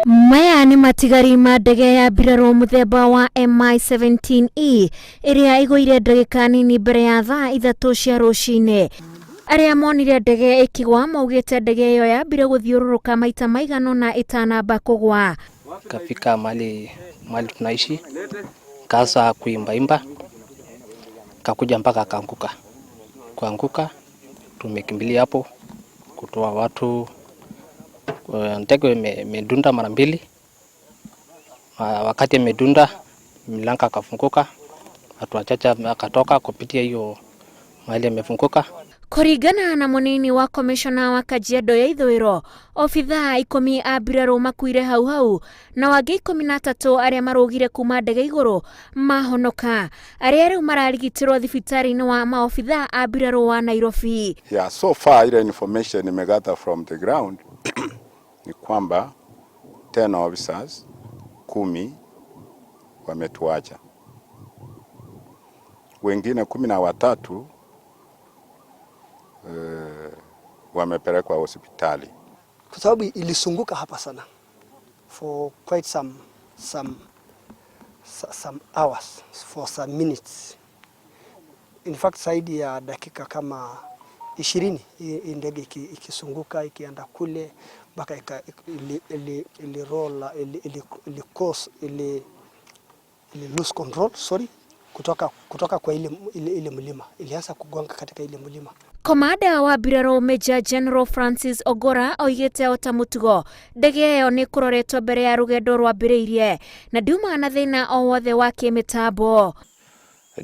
Maya ni matigari ma ndege ya mbirarũ mũthemba wa Mi-17E ĩrĩa ĩgũire ndagĩka nini mbere ya thaa 3 cia rũcinĩ. Arĩa monire ndege ĩkĩgwa maugĩte ndege ĩyo yambire gũthiũrũrũka maita maigana na ĩtanamba kũgwa. Kafika mali tunaishi, kaanza kuimbaimba, kakuja mpaka kaanguka. Kuanguka tumekimbilia hapo kutoa watu. Ndege imedunda mara mbili. Wakati imedunda milango kafunguka, watu wachache akatoka kupitia hiyo mahali imefunguka. Kũringana na mũnini wa komishona wa Kajiado ya ithũĩro, obithaa 10 a mbirarũ makuire hau na wangĩ 13 arĩa marũgire kuma ndege igũrũ mahonoka. Arĩa rĩu mararigitirwo thibitarĩ-inĩ wa maobithaa a mbirarũ wa Nairobi. Yeah, so far ile information nimegather from the ground ni kwamba 10 officers 10 wametuacha, wengine 13 wamepelekwa hospitali kwa sababu ilisunguka hapa sana for quite some hours, for some minutes. In fact zaidi ya dakika kama 20 ndege ikisunguka ikienda kule mpaka ili roll ili lose control, kutoka kwa ile mlima, ilianza kugonga katika ile mlima. Komanda wa mbirarũ Major General Francis Ogora oigĩte ota mũtugo ndege ĩyo nĩ kũroretwo mbere ya rũgendo rwambĩrĩirie na ndiuma na thĩna o wothe wa kĩmĩtambo.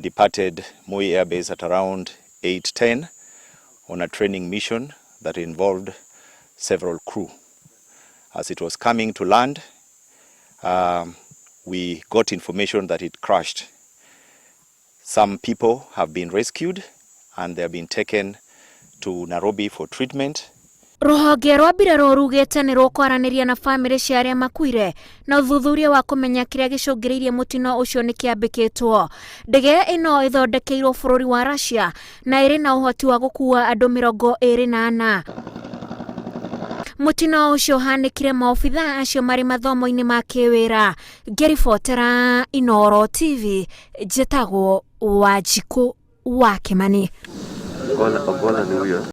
Departed Moi Air Base at around 8:10 on a training mission that involved several crew. As it was coming to land, we got information that it crashed. Some people have been rescued and they have been taken to Nairobi for treatment. Rũhonge rwa mbirarũ rugĩte nĩ rũkwaranĩria na bamĩrĩ cia arĩa makuire na ũthuthuria wa kũmenya kĩrĩa gĩcũngĩrĩirie mũtino ũcio nĩ kĩambĩkĩtwo. Ndege ĩno ĩthondekeirwo bũrũri wa Russia na ĩrĩ na ũhoti wa gũkuua andũ 24. Mũtino ũcio hanĩkire maobithaa acio marĩ mathomo-inĩ ma kĩwĩra. Ngĩribotera Inooro TV, njĩtagwo Wanjikũ wa Kĩmani.